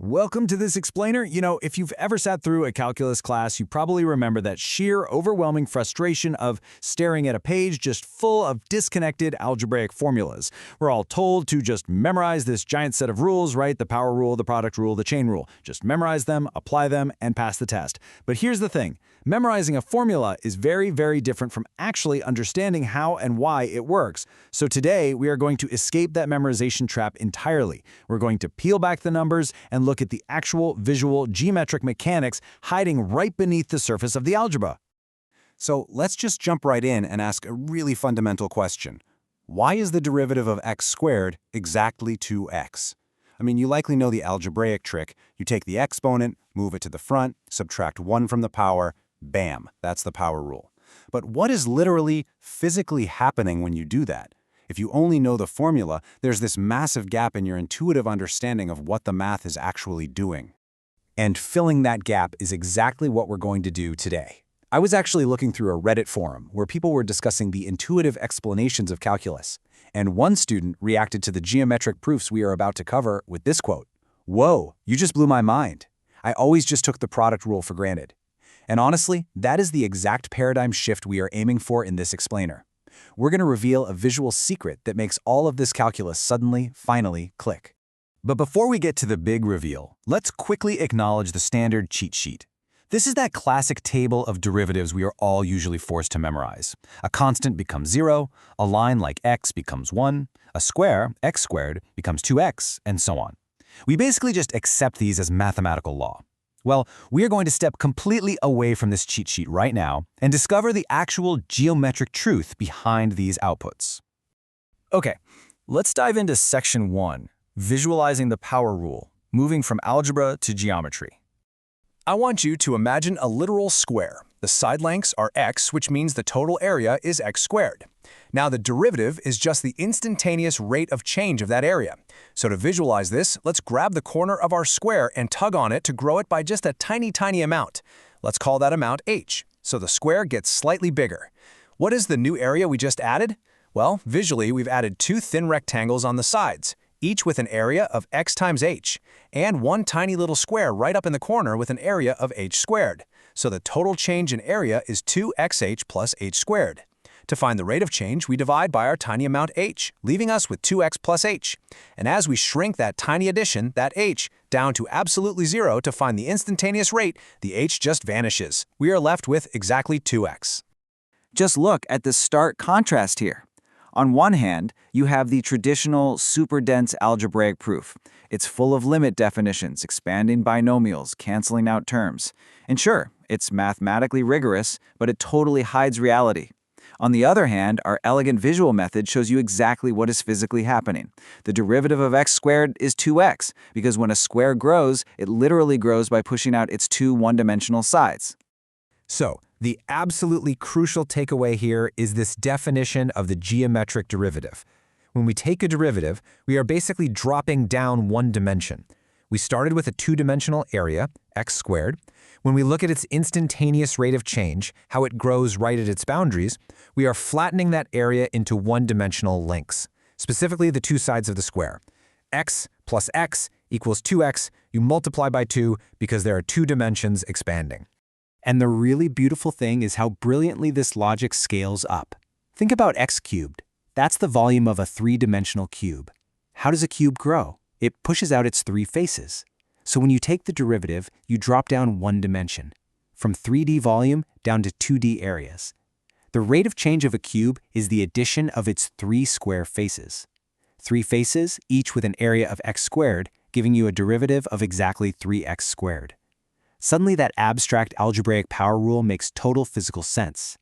Welcome to this explainer. If you've ever sat through a calculus class, you probably remember that sheer, overwhelming frustration of staring at a page just full of disconnected algebraic formulas. We're all told to just memorize this giant set of rules, right? The power rule, the product rule, the chain rule. Just memorize them, apply them, and pass the test. But here's the thing. Memorizing a formula is very, very different from actually understanding how and why it works. So today, we are going to escape that memorization trap entirely. We're going to peel back the numbers and look at the actual visual geometric mechanics hiding right beneath the surface of the algebra. So let's just jump right in and ask a really fundamental question. Why is the derivative of x squared exactly 2x? You likely know the algebraic trick. You take the exponent, move it to the front, subtract 1 from the power, bam, that's the power rule. But what is literally, physically happening when you do that? If you only know the formula, there's this massive gap in your intuitive understanding of what the math is actually doing. And filling that gap is exactly what we're going to do today. I was actually looking through a Reddit forum where people were discussing the intuitive explanations of calculus, and one student reacted to the geometric proofs we are about to cover with this quote, "Whoa, you just blew my mind. I always just took the product rule for granted." And honestly, that is the exact paradigm shift we are aiming for in this explainer. We're going to reveal a visual secret that makes all of this calculus suddenly, finally, click. But before we get to the big reveal, let's quickly acknowledge the standard cheat sheet. This is that classic table of derivatives we are all usually forced to memorize. A constant becomes 0, a line like x becomes 1, a square, x squared, becomes 2x, and so on. We basically just accept these as mathematical law. Well, we are going to step completely away from this cheat sheet right now and discover the actual geometric truth behind these outputs. Okay, let's dive into section 1, visualizing the power rule, moving from algebra to geometry. I want you to imagine a literal square. The side lengths are x, which means the total area is x squared. Now the derivative is just the instantaneous rate of change of that area. So to visualize this, let's grab the corner of our square and tug on it to grow it by just a tiny, tiny amount. Let's call that amount h. So the square gets slightly bigger. What is the new area we just added? Well, visually, we've added two thin rectangles on the sides, each with an area of x times h, and one tiny little square right up in the corner with an area of h squared. So the total change in area is 2xh plus h squared. To find the rate of change, we divide by our tiny amount h, leaving us with 2x plus h. And as we shrink that tiny addition, that h, down to absolutely 0 to find the instantaneous rate, the h just vanishes. We are left with exactly 2x. Just look at the stark contrast here. On one hand, you have the traditional super-dense algebraic proof. It's full of limit definitions, expanding binomials, canceling out terms. And sure, it's mathematically rigorous, but it totally hides reality. On the other hand, our elegant visual method shows you exactly what is physically happening. The derivative of x squared is 2x, because when a square grows, it literally grows by pushing out its two one-dimensional sides. So, the absolutely crucial takeaway here is this definition of the geometric derivative. When we take a derivative, we are basically dropping down one dimension. We started with a two-dimensional area, x squared. When we look at its instantaneous rate of change, how it grows right at its boundaries, we are flattening that area into one-dimensional lengths, specifically the two sides of the square. X plus x equals 2x. You multiply by 2 because there are two dimensions expanding. And the really beautiful thing is how brilliantly this logic scales up. Think about x cubed. That's the volume of a three-dimensional cube. How does a cube grow? It pushes out its three faces. So when you take the derivative, you drop down one dimension, from 3D volume down to 2D areas. The rate of change of a cube is the addition of its three square faces. Three faces, each with an area of x squared, giving you a derivative of exactly 3x squared. Suddenly that abstract algebraic power rule makes total physical sense.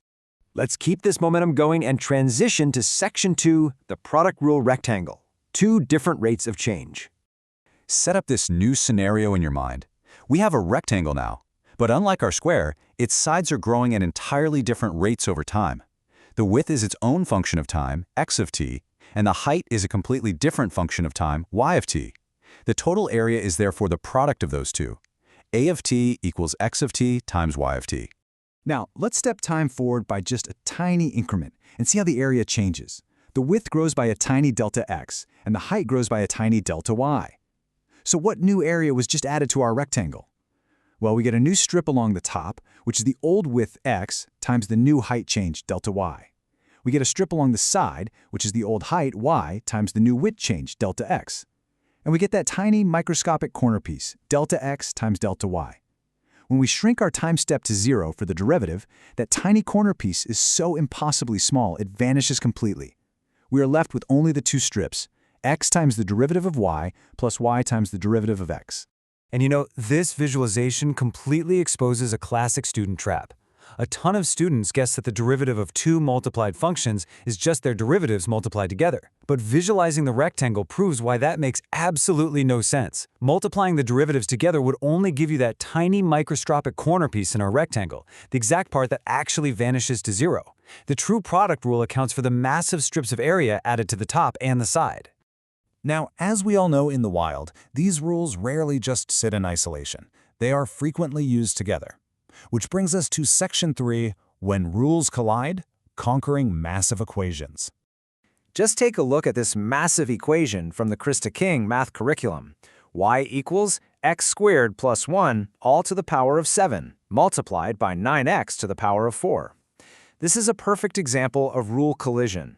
Let's keep this momentum going and transition to section 2, the product rule rectangle. Two different rates of change. Set up this new scenario in your mind. We have a rectangle now, but unlike our square, its sides are growing at entirely different rates over time. The width is its own function of time, x of t, and the height is a completely different function of time, y of t. The total area is therefore the product of those two. A of t equals x of t times y of t. Now, let's step time forward by just a tiny increment and see how the area changes. The width grows by a tiny delta x, and the height grows by a tiny delta y. So what new area was just added to our rectangle? Well, we get a new strip along the top, which is the old width x times the new height change, delta y. We get a strip along the side, which is the old height y times the new width change, delta x. And we get that tiny microscopic corner piece, delta x times delta y. When we shrink our time step to 0 for the derivative, that tiny corner piece is so impossibly small it vanishes completely. We are left with only the two strips, x times the derivative of y plus y times the derivative of x. And you know, this visualization completely exposes a classic student trap. A ton of students guess that the derivative of two multiplied functions is just their derivatives multiplied together. But visualizing the rectangle proves why that makes absolutely no sense. Multiplying the derivatives together would only give you that tiny microscopic corner piece in our rectangle, the exact part that actually vanishes to 0. The true product rule accounts for the massive strips of area added to the top and the side. Now, as we all know in the wild, these rules rarely just sit in isolation. They are frequently used together. Which brings us to Section 3, When Rules Collide, Conquering Massive Equations. Just take a look at this massive equation from the Krista King math curriculum. Y equals x squared plus 1 all to the power of 7, multiplied by 9x to the power of 4. This is a perfect example of rule collision.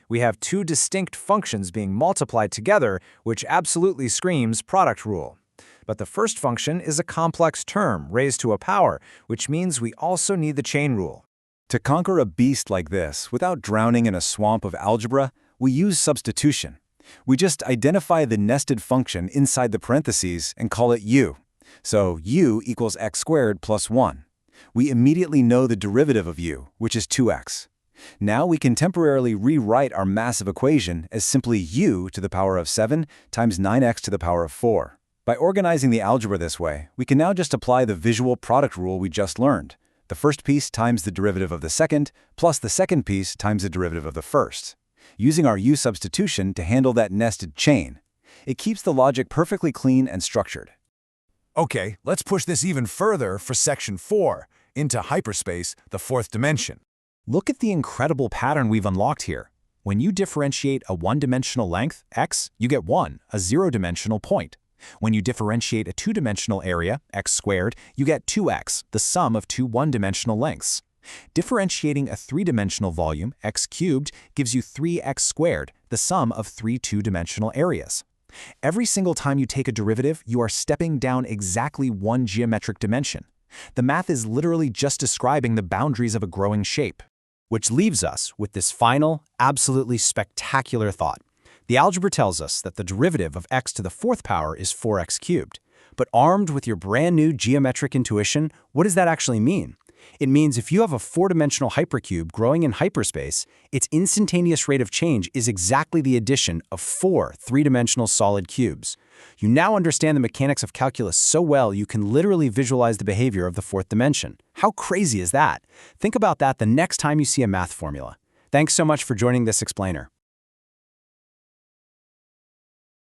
We have two distinct functions being multiplied together, which absolutely screams product rule. But the first function is a complex term raised to a power, which means we also need the chain rule. To conquer a beast like this without drowning in a swamp of algebra, we use substitution. We just identify the nested function inside the parentheses and call it u. So u equals x squared plus 1. We immediately know the derivative of u, which is 2x. Now we can temporarily rewrite our massive equation as simply u to the power of 7 times 9x to the power of 4. By organizing the algebra this way, we can now just apply the visual product rule we just learned. The first piece times the derivative of the second, plus the second piece times the derivative of the first. Using our u substitution to handle that nested chain. It keeps the logic perfectly clean and structured. Okay, let's push this even further for Section 4, into hyperspace, the fourth dimension. Look at the incredible pattern we've unlocked here. When you differentiate a one-dimensional length, x, you get 1, a zero-dimensional point. When you differentiate a two-dimensional area, x squared, you get 2x, the sum of two one-dimensional lengths. Differentiating a three-dimensional volume, x cubed, gives you 3x squared, the sum of three two-dimensional areas. Every single time you take a derivative, you are stepping down exactly one geometric dimension. The math is literally just describing the boundaries of a growing shape. Which leaves us with this final, absolutely spectacular thought. The algebra tells us that the derivative of x to the fourth power is 4x cubed. But armed with your brand new geometric intuition, what does that actually mean? It means if you have a four-dimensional hypercube growing in hyperspace, its instantaneous rate of change is exactly the addition of four three-dimensional solid cubes. You now understand the mechanics of calculus so well you can literally visualize the behavior of the fourth dimension. How crazy is that? Think about that the next time you see a math formula. Thanks so much for joining this explainer.